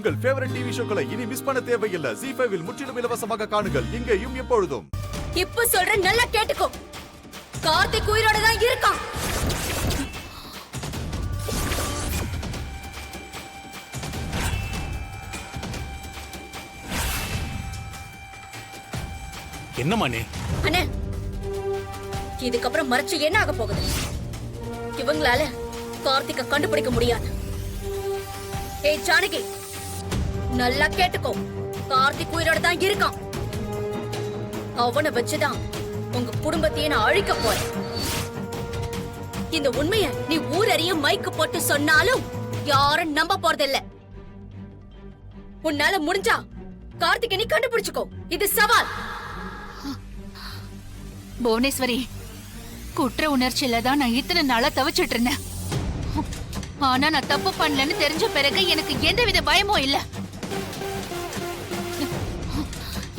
உங்கள் favourite TV ஷோக்களை இனி miss பண்ண தேவையில்லை. ZEE5 இல் முற்றிலும் இலவசமாக காணுங்கள். இங்கேயும் எப்பொழுதும். இப்ப சொல்றேன், நல்லா கேட்டுக்கோ. கார்த்திக் உயிரோட தான் இருக்கான். என்னம்மா நீ? அண்ணே, இதுக்கப்புறம் மறைச்சு என்ன ஆக போகுது? இவங்களால கார்த்திக்க கண்டுபிடிக்க முடியாது. ஏய் ஜானகி, நல்லா கேட்டுக்கோ. கார்த்திக் உயிரோட தான் இருக்கான். அவனை வச்சுதான் உங்க குடும்பத்தையே நான் அழிக்க போறேன். இந்த உண்மைய நீ ஊரறிய மைக்கு போட்டு சொன்னாலும் யாரும் நம்ப போறதில்ல. உன்னால முடிஞ்சா கார்த்திகை நீ கண்டுபிடிச்சுக்கோ. இது சவால். புவனேஸ்வரி, குற்ற உணர்ச்சியில தான் நான் இத்தனை நாளா தவிச்சிட்டு இருந்தேன். ஆனா நான் தப்பு பண்ணலன்னு தெரிஞ்ச பிறகு எனக்கு எந்தவித பயமும் இல்ல.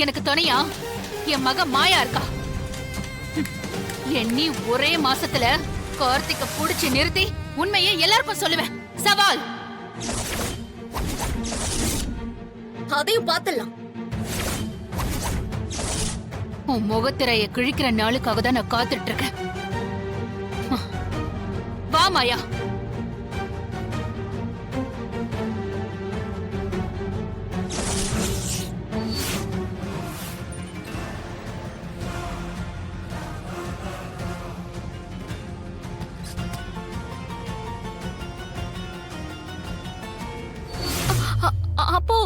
எனக்கு துணையா என் மக மாயா இருக்கா. எண்ணி ஒரே மாசத்துல கார்த்திக புடிச்சு நிறுத்தி உண்மையை எல்லாருக்கும் சொல்லுவேன். சவால். அதையும் பாத்துடலாம். உன் முகத்திரைய கிழிக்கிற நாளுக்காக தான் நான் காத்துட்டு இருக்கேன். வா மாயா. அப்போ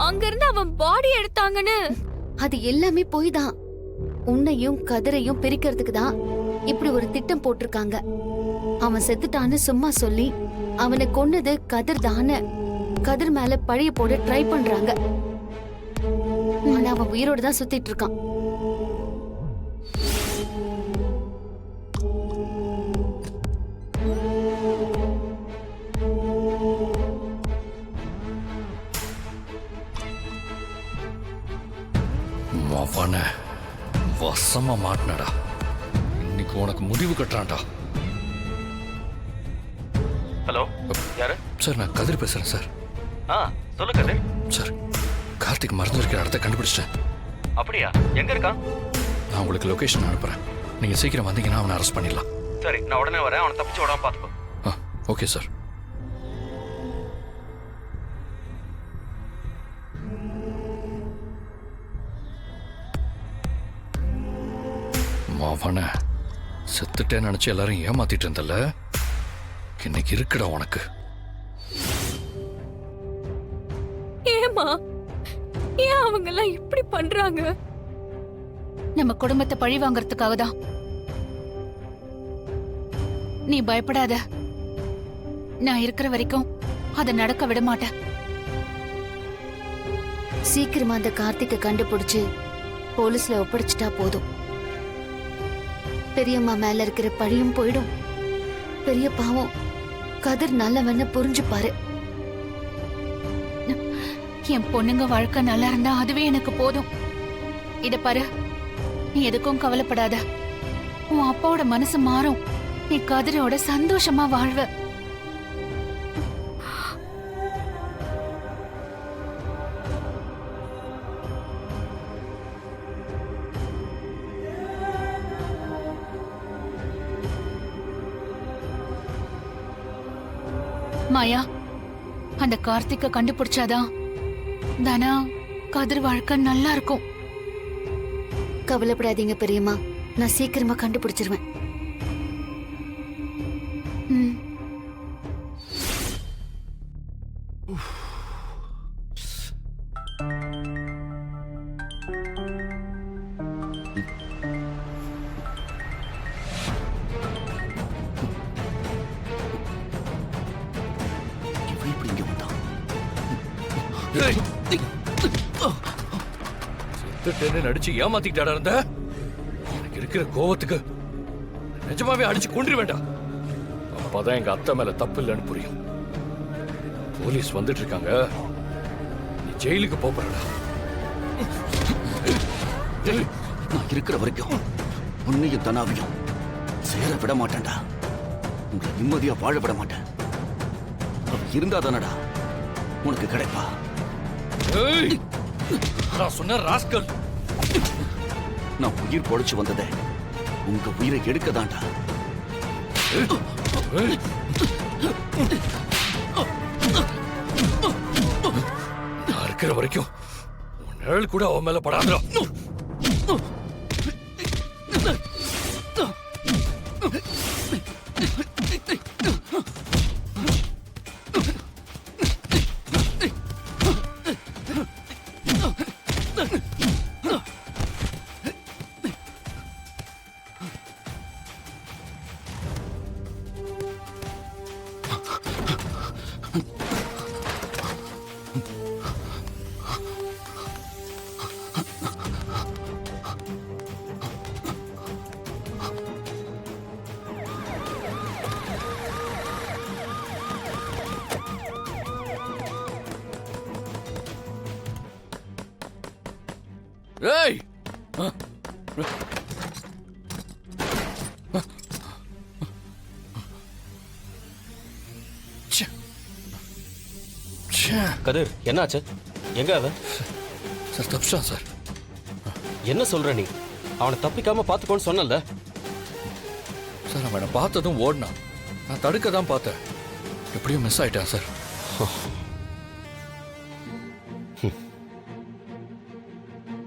அங்க இருந்து அவன் பாடி எடுத்தாங்கன்னு. அது எல்லாமே போய் தான். உன்னையும் கதிரையும் பிரிக்கிறதுக்கு தான் இப்படி ஒரு திட்டம் போட்டிருக்காங்க. அவன் செத்துட்டான்னு சும்மா சொல்லி அவனை கொன்னது கதிர் தான கதிர் மேல பழிய போட ட்ரை பண்றாங்க. ஆனா அவன் உயிரோட தான் சுத்திட்டு இருக்கான். அவன வசமா மாட்டினடா. இன்னைக்கு உனக்கு முடிவு கட்டுறான்டா. ஹலோ, யாரு? சார், நான் கதிர் பேசுறேன் சார். சொல்லு கதிர். சார், கார்த்திக் மறந்து இருக்கிற இடத்த கண்டுபிடிச்சிட்டேன். அப்படியா? எங்க இருக்கான்? நான் உங்களுக்கு லொகேஷன் அனுப்புறேன். நீங்க சீக்கிரம் வந்தீங்கன்னா அவனை அரெஸ்ட் பண்ணிடலாம். சரி, நான் உடனே வரேன். அவனை தப்பிச்சு விடாம பாத்துக்கோ. Okay sir. அவன செத்துட்டேன்னு நினைச்சு எல்லாரும் ஏமாத்திட்டு இருந்தல, இன்னைக்கு இருக்குடா உனக்கு. ஏமா, ஏன் அவங்க எல்லாம் இப்படி பண்றாங்க? நம்ம குடும்பத்தை பழி வாங்கறதுக்காக தான். நீ பயப்படாத. நான் இருக்கிற வரைக்கும் அதை நடக்க விட மாட்டேன். சீக்கிரமா அந்த கார்த்திகை கண்டுபிடிச்சு போலீஸ்ல ஒப்படைச்சிட்டா போதும். பெரியம்மா மேல இருக்கிற பழியும் போயிடும். பெரிய பாவம் கதிர் நல்லவன்னு புரிஞ்சுப்பாரு. என் பொண்ணுங்க வாழ்க்கை நல்லா இருந்தா அதுவே எனக்கு போதும். இத பாரு, நீ எதுக்கும் கவலைப்படாத. உன் அப்பாவோட மனசு மாறும். நீ கதிரோட சந்தோஷமா வாழ்வ. மாயா, அந்த கார்த்திக்க கண்டுபிடிச்சாதான் தானா கதிர் வாழ்க்கை நல்லா இருக்கும். கவலைப்படாதீங்க பெரியம்மா, நான் சீக்கிரமா கண்டுபிடிச்சிருவேன். செத்துட்டேன்னு நடிச்சு ஏமாத்திக்கிட்டாடா இருந்த. எனக்கு இருக்கிற கோவத்துக்கு நிஜமாவே அடிச்சு கொன்று வேண்டாம். அப்பதான் எங்க அத்தை மேல தப்பு இல்லைன்னு புரியும். போலீஸ் வந்துட்டு இருக்காங்க. நீ ஜெயிலுக்கு போறடா. நான் இருக்கிற வரைக்கும் உன்னையும் தனாவையும் சேர விட மாட்டேன்டா. உங்களை நிம்மதியா வாழ விட மாட்டேன். அவ இருந்தா தானடா உனக்கு கிடைப்பா. ஏய், நான் சொன்ன ராஸ்கல். நான் உயிர் பொழைச்சு வந்ததே உங்க உயிரை எடுக்கதான்டா. ஏய். நான் இருக்கிற வரைக்கும் உன் நிழல் கூட அவன் மேல படாதா. ஏய், கதிர் என்னாச்சு? எங்க அவன்? சார் தப்பிச்சான் சார். என்ன சொல்ற நீ? அவனை தப்பிக்காம பாத்துக்கோன்னு சொன்னல. சார் அவனை பார்த்ததும் ஓடினான். நான் தடுக்க தான் பார்த்தேன். எப்படியும் மிஸ் ஆயிட்டான் சார்.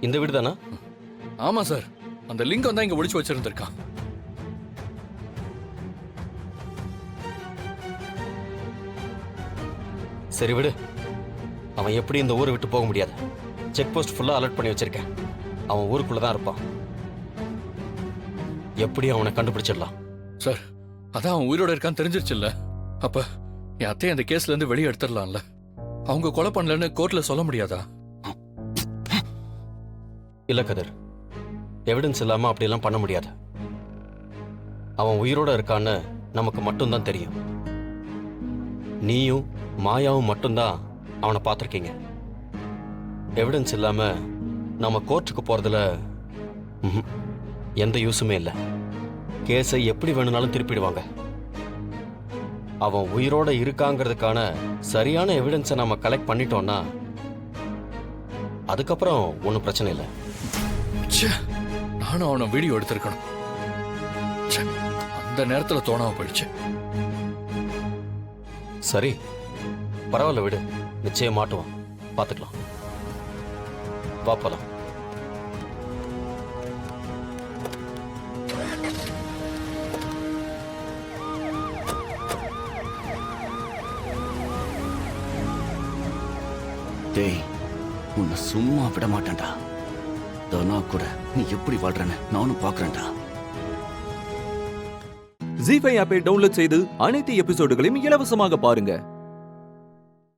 இந்த வீடு தானா? ஆமா சார், அந்த லிங்கம் தான் இங்க ஒளிச்சு வச்சிருந்திருக்கான். சரி விடு, அவன் எப்படி இந்த ஊரை விட்டு போக முடியாது. செக் போஸ்ட் ஃபுல்லா அலர்ட் பண்ணி வச்சிருக்கேன். அவன் ஊருக்குள்ள தான் இருப்பான். எப்படி அவனை கண்டுபிடிச்சிடலாம். சார் அதான் அவன் உயிரோட இருக்கான்னு தெரிஞ்சிருச்சுல்ல. அப்ப என் அத்தையை அந்த கேஸ்ல இருந்து வெளியே எடுத்துடலாம்ல. அவங்க கொலை பண்ணலன்னு கோர்ட்ல சொல்ல முடியாதா? இல்ல கதிர், எவிடன்ஸ் இல்லாம அப்படியெல்லாம் பண்ண முடியாது. அவன் உயிரோட இருக்கான்னு நமக்கு மட்டும்தான் தெரியும். நீயும் மாயாவும் மட்டும்தான் அவனை பார்த்துருக்கீங்க. எவிடன்ஸ் இல்லாம நம்ம கோர்ட்டுக்கு போறதுல எந்த யூஸுமே இல்லை. கேஸை எப்படி வேணும்னாலும் திருப்பிடுவாங்க. அவன் உயிரோட இருக்காங்கிறதுக்கான சரியான எவிடன்ஸை நம்ம கலெக்ட் பண்ணிட்டோம்னா அதுக்கப்புறம் ஒன்றும் பிரச்சனை இல்லை. ச்சே, நானும் அவனை வீடியோ எடுத்திருக்கணும். ச்சே, அந்த நேரத்துல தோணாம போயிடுச்சு. சரி பரவாயில்ல விடு, நிச்சயம் மாட்டுவான். பார்த்துக்கலாம். வா போலாம். டேய், உன்னை சும்மா விட மாட்டேன்டா. தானா கூட நீ எப்படி வாழ்றன்னு நானும் பார்க்கறேன்டா. ஜீ5 ஆப்பை டவுன்லோட் செய்து அனைத்து எபிசோடுகளையும் இலவசமாக பாருங்க.